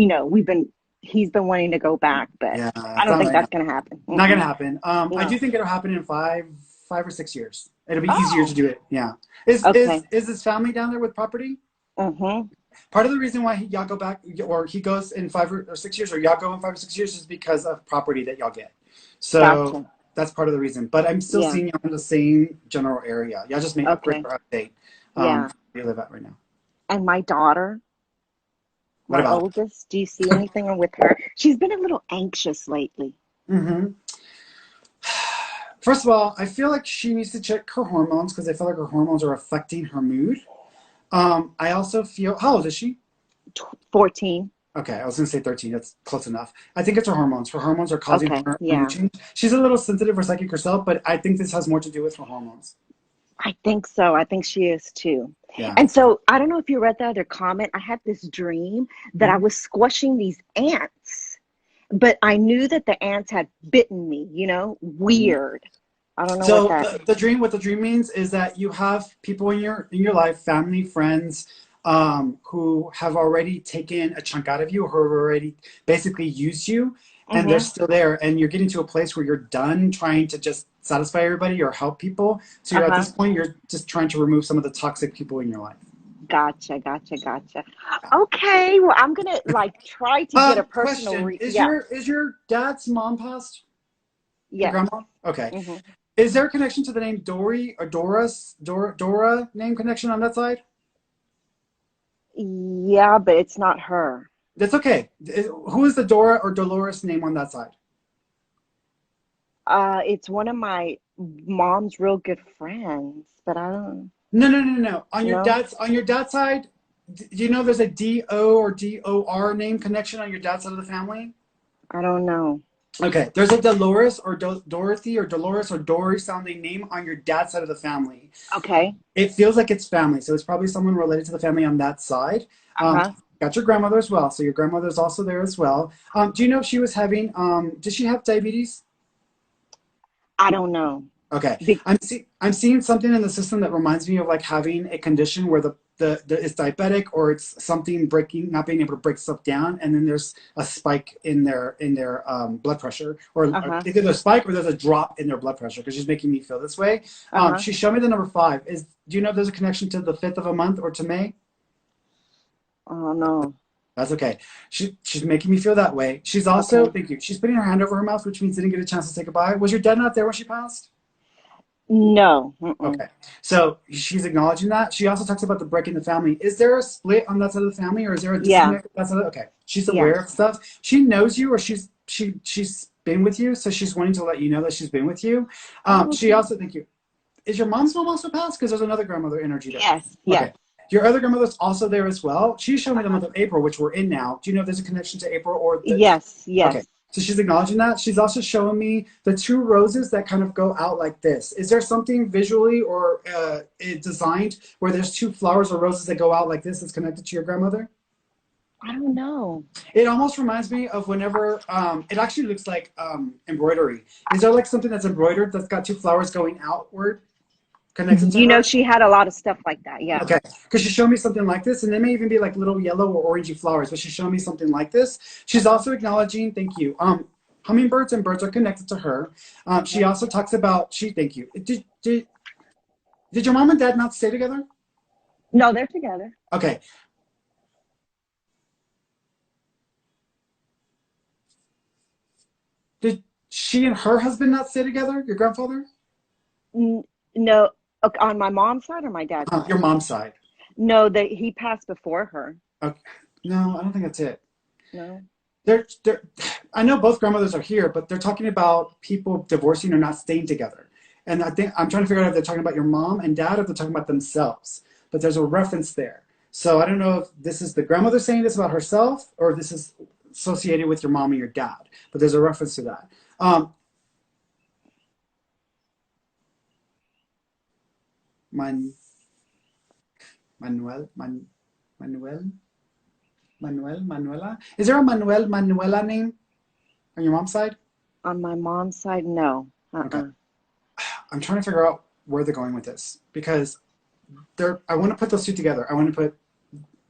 he's been wanting to go back, but Yeah, I it's don't not think right now. that's gonna happen. Not gonna happen. I No. do think it'll happen in 5 or 6 years. It'll be easier to Oh, do it. Yeah. Is okay. his family down there with property? Mm-hmm. Part of the reason why y'all go back, or he goes in 5 or 6 years, or y'all go in 5 or 6 years, is because of property that y'all get. So Gotcha. that's part of the reason. But I'm still Yeah. seeing y'all in the same general area. Y'all just may upgrade Okay. or update Yeah. where you live at right now. And my daughter, What my about? oldest, do you see anything with her? She's been a little anxious lately. Mm-hmm. First of all, I feel like she needs to check her hormones because I feel like her hormones are affecting her mood. I also feel, how old is she? 14. Okay, I was going to say 13. That's close enough. I think it's her hormones. Her hormones are causing Okay. her mood Yeah. change. She's a little sensitive or psychic herself, but I think this has more to do with her hormones. I think so. I think she is too. Yeah. And so I don't know if you read the other comment. I had this dream that I Mhm. was squashing these ants, but I knew that the ants had bitten me, weird. I don't know what So that. what the dream means is that you have people in your life, family, friends, who have already taken a chunk out of you, who have already basically used you, and they're Mm-hmm. still there, and you're getting to a place where you're done trying to just satisfy everybody or help people. So you're at Uh-huh. this point, you're just trying to remove some of the toxic people in your life. Gotcha, gotcha, gotcha. Okay, well, I'm gonna try to get a personal Question: yeah, Is your dad's mom passed? Your yes. grandma? Okay. Mm-hmm. Is there a connection to the name Dory or Dora name connection on that side? Yeah, but it's not her. That's okay. Who is the Dora or Dolores name on that side? It's one of my mom's real good friends, but I don't No, no, no, no. know. On your dad's side, do you know there's a D-O or D-O-R name connection on your dad's side of the family? I don't know. Okay, there's a Dolores or Dorothy or Dolores or Dory sounding name on your dad's side of the family. Okay. It feels like it's family, so it's probably someone related to the family on that side. Um, Uh-huh. got your grandmother as well, so your grandmother's also there as well. Do you know if she was having, did she have diabetes? I don't know. Okay, Be I'm seeing something in the system that reminds me of like having a condition where the it's diabetic or it's something breaking, not being able to break stuff down, and then there's a spike in their blood pressure, or uh-huh. either there's a spike or there's a drop in their blood pressure because she's making me feel this way. Uh-huh. She showed me the number 5. Do you know if there's a connection to the 5th of a month or to May? Oh no. That's okay. She's making me feel that way. She's also, Okay. thank you. She's putting her hand over her mouth, which means didn't get a chance to say goodbye. Was your dad not there when she passed? No. Mm-mm. Okay. So she's acknowledging that. She also talks about the break in the family. Is there a split on that side of the family, or is there a Yeah. disconnect? That's okay. She's Yeah. aware of stuff. She knows you, or she's been with you, so she's wanting to let you know that she's been with you. Oh, She okay. also, thank you. Is your mom's mom also passed? Because there's another grandmother energy there. Yes. Okay. Yes. Your other grandmother's also there as well. She showed me the Uh-huh. month of April, which we're in now. Do you know if there's a connection to April or the? Yes. Okay. Yes. So she's acknowledging that. She's also showing me the 2 roses that kind of go out like this. Is there something visually or designed where there's 2 flowers or roses that go out like this that's connected to your grandmother? I don't know. It almost reminds me of whenever it actually looks like embroidery. Is there like something that's embroidered that's got 2 flowers going outward connected to You know, her? she had a lot of stuff like that. Yeah. Okay, because she showed me something like this, and they may even be like little yellow or orangey flowers, but she showed me something like this. She's Uh-huh. also acknowledging, thank you. Hummingbirds and birds are connected to her. She Okay. also talks about, thank you. Did your mom and dad not stay together? No, they're together. Okay. Did she and her husband not stay together, your grandfather? No, okay, on my mom's side or my dad's Your side? mom's side. No, that he passed before her. Okay. No, I don't think that's it. No. They're, I know both grandmothers are here, but they're talking about people divorcing or not staying together. And I think I'm trying to figure out if they're talking about your mom and dad or if they're talking about themselves. But there's a reference there. So I don't know if this is the grandmother saying this about herself or if this is associated with your mom and your dad. But there's a reference to that. Man, Manuel, Manuel, Manuela. Is there a Manuela name on your mom's side? On my mom's side, no. Okay. Uh-uh. I'm trying to figure out where they're going with this because I want to put those 2 together. I want to put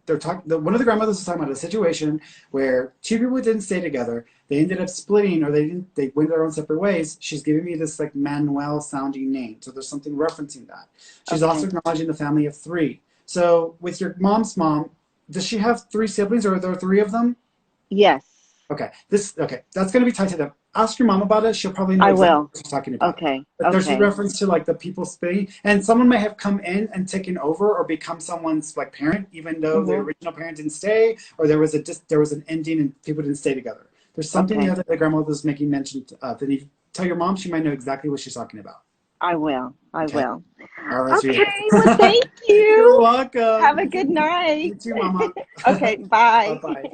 one of the grandmothers was talking about a situation where 2 people didn't stay together. They ended up splitting or they went their own separate ways. She's giving me this like Manuel sounding name. So there's something referencing that. She's also Okay. acknowledging the family of 3. So with your mom's mom, does she have 3 siblings or are there 3 of them? Yes, Okay, that's going to be tied to them. Ask your mom about it. She'll probably know I exactly will. what she's talking about. Okay. But there's a Okay. reference to like the people splitting, and someone may have come in and taken over or become someone's like parent, even though the Mm-hmm. original parent didn't stay, or there was an ending and people didn't stay together. There's something Okay. there that the grandmother was making mention of. Then you tell your mom, she might know exactly what she's talking about. I will. I Okay, will. all right, Okay. sweetie. Well, thank You're you. Have welcome. a good night. You too, Mama. Okay. Bye Bye. bye.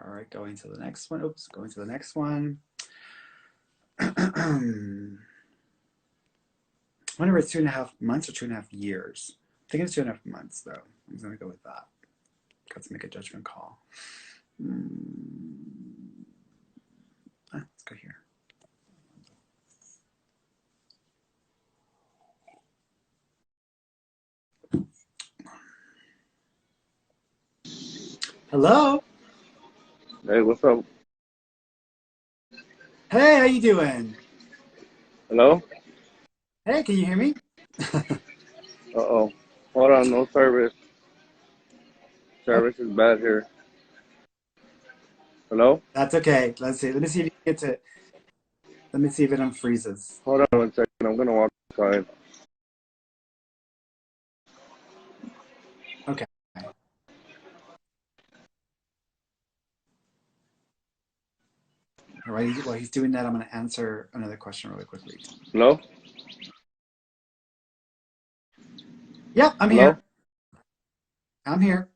All right, going to the next one. Oops, going to the next one. Whenever it's 2.5 months or 2.5 years. I think it's 2.5 months, though. I'm going to go with that. Got to make a judgment call. Let's go here. Hello. Hey, what's up? Hey, how you doing? Hello? Hey, can you hear me? Uh-oh. Hold on, no service. service is bad here. Hello? That's okay. Let's see. Let me see if you get to. Let me see if it unfreezes. Hold on 1 second. I'm gonna walk outside. Okay. All right. While he's doing that, I'm going to answer another question really quickly. Hello? Yep, I'm Hello? here. I'm here.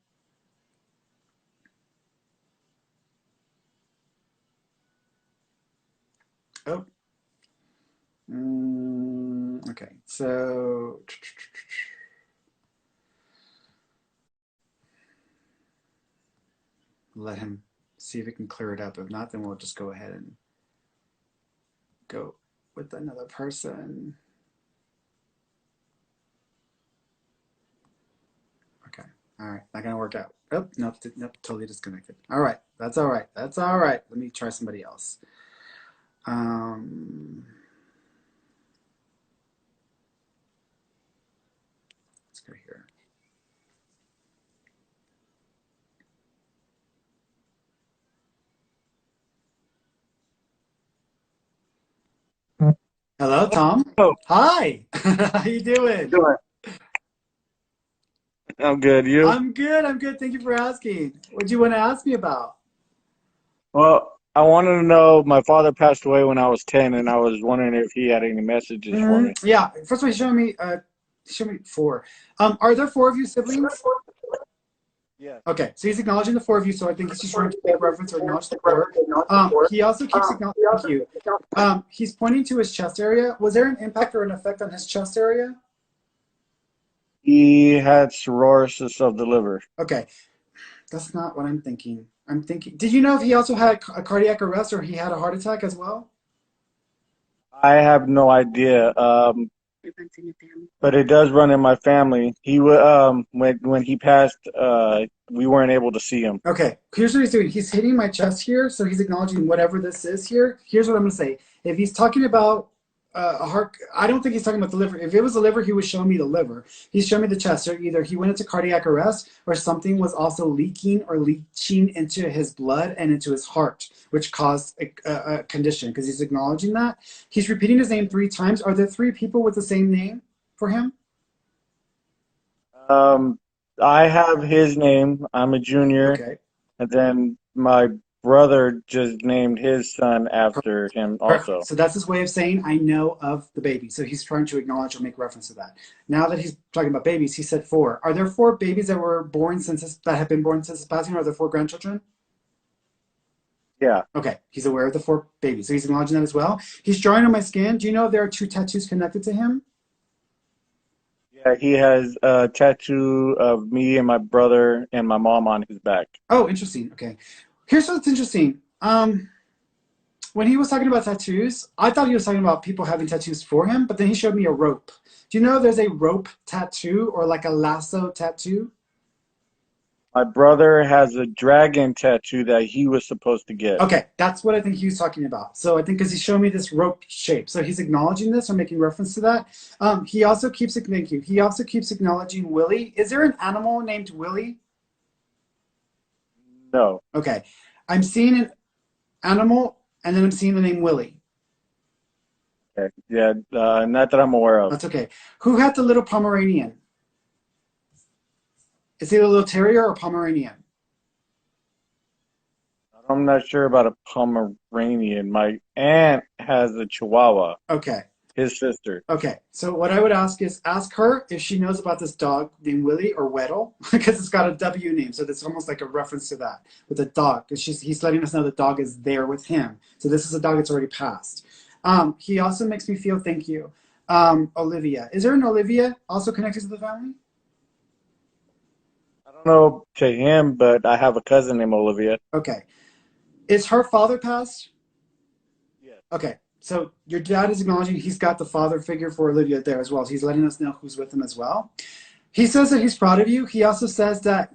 Oh. Okay. So. Let him see if it can clear it up. If not, then we'll just go ahead and go with another person. Okay. All right. Not going to work out. Oh, nope, nope, totally disconnected. All right. That's all right. That's all right. Let me try somebody else. Let's go here. Hello, Tom. Oh, Hi. How you doing? doing? I'm good. You? I'm good. I'm good. Thank you for asking. What do you want to ask me about? Well, I wanted to know, my father passed away when I was 10, and I was wondering if he had any messages for me. Yeah. First of all, show me four. Are there four of you siblings? Yeah. Okay, so he's acknowledging the four of you, so I think he's just trying to make reference or acknowledge the four. He also keeps acknowledging, thank you. He's pointing to his chest area. Was there an impact or an effect on his chest area? He had cirrhosis of the liver. Okay, that's not what I'm thinking. Did you know if he also had a cardiac arrest or he had a heart attack as well? I have no idea. But it does run in my family. He when he passed, we weren't able to see him. Okay, here's what he's doing. He's hitting my chest here, so he's acknowledging whatever this is here. Here's what I'm going to say. If he's talking about a heart, I don't think he's talking about the liver. If it was the liver, he would show me the liver. He's showing me the chest. So either he went into cardiac arrest or something was also leaking or leaching into his blood and into his heart, which caused a condition, because he's acknowledging that. He's repeating his name 3 times. Are there 3 people with the same name for him? I have his name. I'm a junior. Okay. And then my brother just named his son after him also. Perfect. So that's his way of saying, I know of the baby. So he's trying to acknowledge or make reference to that. Now that he's talking about babies, he said 4. Are there 4 babies that were born that have been born since his passing, or are there 4 grandchildren? Yeah. Okay. He's aware of the 4 babies. So he's acknowledging that as well. He's drawing on my skin. Do you know if there are 2 tattoos connected to him? Yeah, he has a tattoo of me and my brother and my mom on his back. Oh, interesting. Okay. Here's what's interesting. When he was talking about tattoos, I thought he was talking about people having tattoos for him, but then he showed me a rope. Do you know there's a rope tattoo or like a lasso tattoo? My brother has a dragon tattoo that he was supposed to get. Okay, that's what I think he was talking about. So I think because he's showing me this rope shape, so he's acknowledging this or making reference to that. He also keeps thank you. He also keeps acknowledging Willie. Is there an animal named Willie? No. Okay, I'm seeing an animal, and then I'm seeing the name Willie. Okay. Yeah, not that I'm aware of. That's okay. Who had the little Pomeranian? Is he a little terrier or Pomeranian? I'm not sure about a Pomeranian. My aunt has a Chihuahua. Okay. His sister. Okay. So what I would ask is, ask her if she knows about this dog named Willie or Weddle, because it's got a W name. So that's almost like a reference to that with the dog. He's letting us know the dog is there with him. So this is a dog that's already passed. He also makes me feel, thank you, Olivia. Is there an Olivia also connected to the family? I don't know to him, but I have a cousin named Olivia. Okay. Is her father passed? Yes. Okay. So your dad is acknowledging he's got the father figure for Olivia there as well. So he's letting us know who's with him as well. He says that he's proud of you. He also says that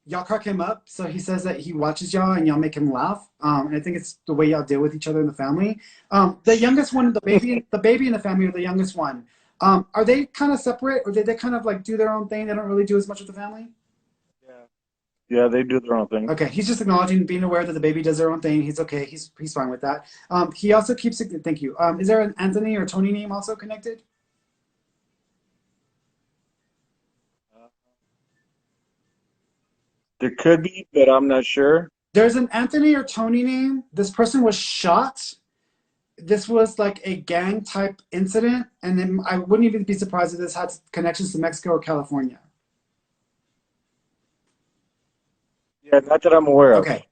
y'all crack him up. So he says that he watches y'all and y'all make him laugh. And I think it's the way y'all deal with each other in the family. The youngest one, the baby in the family, or the youngest one, Are they kind of separate, or did they kind of like do their own thing? They don't really do as much with the family. Yeah, they do their own thing. Okay, he's just acknowledging, being aware that the baby does their own thing. He's okay. He's fine with that. He also keeps it. Thank you. Is there an Anthony or Tony name also connected? There could be, but I'm not sure. There's an Anthony or Tony name. This person was shot. This was like a gang type incident, and then I wouldn't even be surprised if this had connections to Mexico or California. Yeah, not that I'm aware of. Okay.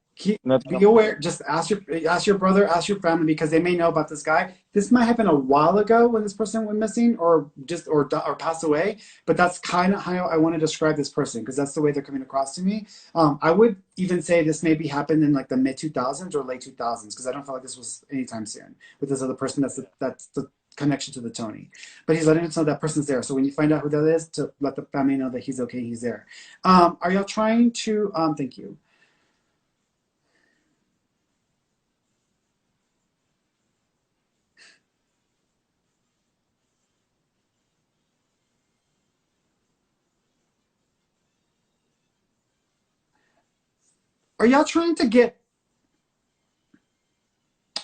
Not that Be I'm aware aware. of. Just ask your brother, ask your family, because they may know about this guy. This might have been a while ago when this person went missing, or passed away. But that's kind of how I want to describe this person, because that's the way they're coming across to me. I would even say this maybe happened in like the mid 2000s or late 2000s, because I don't feel like this was anytime soon with this other person. That's the connection to the Tony. But he's letting us know that person's there. So when you find out who that is, to let the family know that he's okay, he's there. Are y'all trying to? Thank you. Are y'all trying to get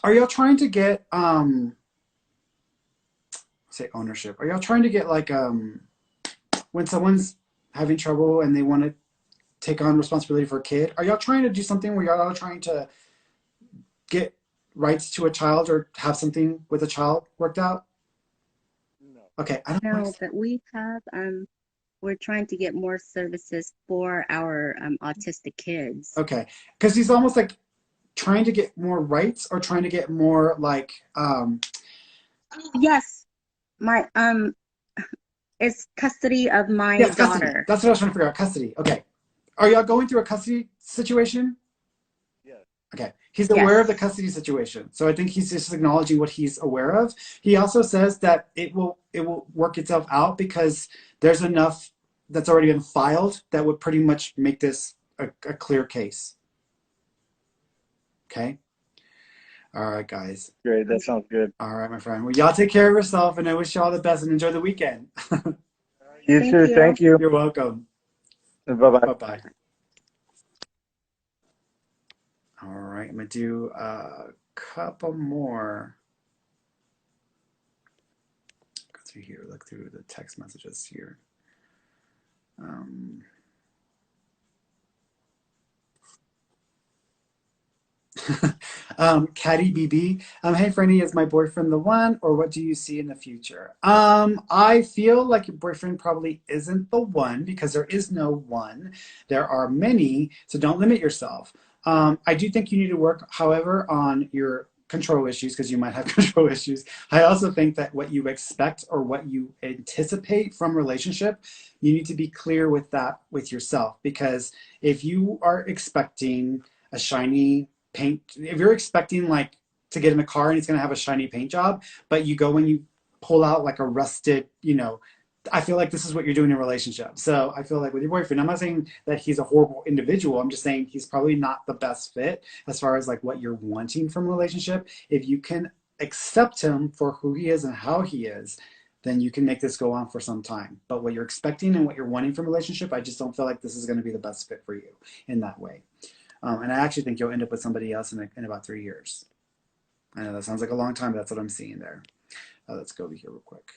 are y'all trying to get say ownership? Are y'all trying to get like when someone's having trouble and they want to take on responsibility for a kid, are y'all trying to do something where y'all are trying to get rights to a child or have something with a child worked out? No. Okay, I don't No, want but we have we're trying to get more services for our autistic kids. okay, because he's almost like trying to get more rights or trying to get more like Yes, my it's custody of my yes, custody. daughter. That's what I was trying to figure out. Custody. Okay. Are y'all going through a custody situation? Yeah. Okay. He's aware of the Yes. custody situation. So I think he's just acknowledging what he's aware of. He also says that it will work itself out because there's enough that's already been filed that would pretty much make this a clear case. Okay. All right, guys. Great. That sounds good. All right, my friend. Well, y'all take care of yourself, and I wish you all the best and enjoy the weekend. You Thank too. you. Thank you. You're welcome. Bye bye. Bye bye. All right, I'm gonna do a couple more. Go through here, look through the text messages here. Um, Caddy BB. Hey, Ferny, is my boyfriend the one, or what do you see in the future? I feel like your boyfriend probably isn't the one because there is no one. There are many, so don't limit yourself. I do think you need to work, however, on your control issues because you might have control issues. I also think that what you expect or what you anticipate from relationship, you need to be clear with that with yourself because if you are expecting a shiny paint, if you're expecting like to get in a car and it's going to have a shiny paint job, but you go and you pull out like a rusted, I feel like this is what you're doing in a relationship. So I feel like with your boyfriend, I'm not saying that he's a horrible individual. I'm just saying he's probably not the best fit as far as like what you're wanting from a relationship. If you can accept him for who he is and how he is, then you can make this go on for some time. But what you're expecting and what you're wanting from a relationship, I just don't feel like this is going to be the best fit for you in that way. And I actually think you'll end up with somebody else in about 3 years. I know that sounds like a long time, but that's what I'm seeing there. Let's go over here real quick.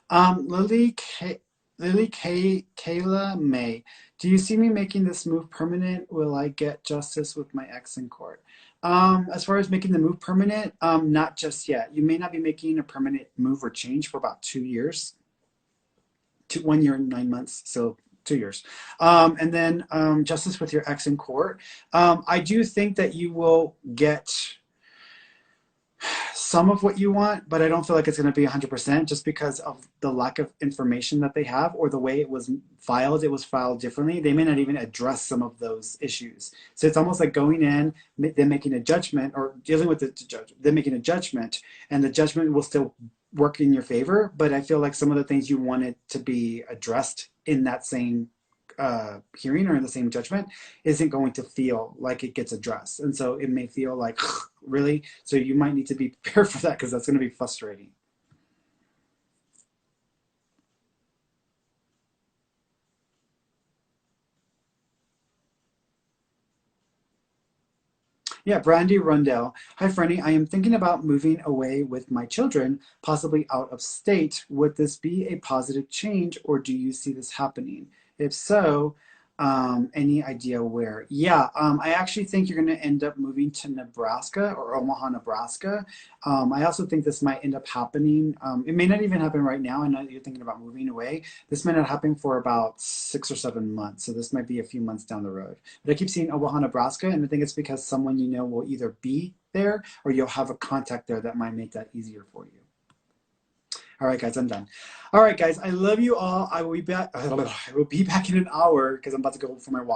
Kayla May. Do you see me making this move permanent? Will I get justice with my ex in court? As far as making the move permanent, not just yet. You may not be making a permanent move or change for about 2 years. 1 year and 9 months, so 2 years. And then justice with your ex in court. I do think that you will get some of what you want, but I don't feel like it's going to be 100% just because of the lack of information that they have or the way it was filed. It was filed differently. They may not even address some of those issues. So it's almost like going in, them making a judgment or dealing with the judge, them making a judgment, and the judgment will still work in your favor. But I feel like some of the things you wanted to be addressed in that same hearing or in the same judgment isn't going to feel like it gets addressed. And so it may feel like, really? So you might need to be prepared for that because that's going to be frustrating. Yeah, Brandy Rundell. Hi, Ferny. I am thinking about moving away with my children, possibly out of state. Would this be a positive change, or do you see this happening? If so, any idea where? Yeah, I actually think you're going to end up moving to Nebraska or Omaha, Nebraska. I also think this might end up happening. It may not even happen right now. I know that you're thinking about moving away. This might not happen for about 6 or 7 months. So this might be a few months down the road. But I keep seeing Omaha, Nebraska, and I think it's because someone you know will either be there or you'll have a contact there that might make that easier for you. All right, guys, I'm done. All right, guys, I love you all. I will be back in an hour because I'm about to go for my walk.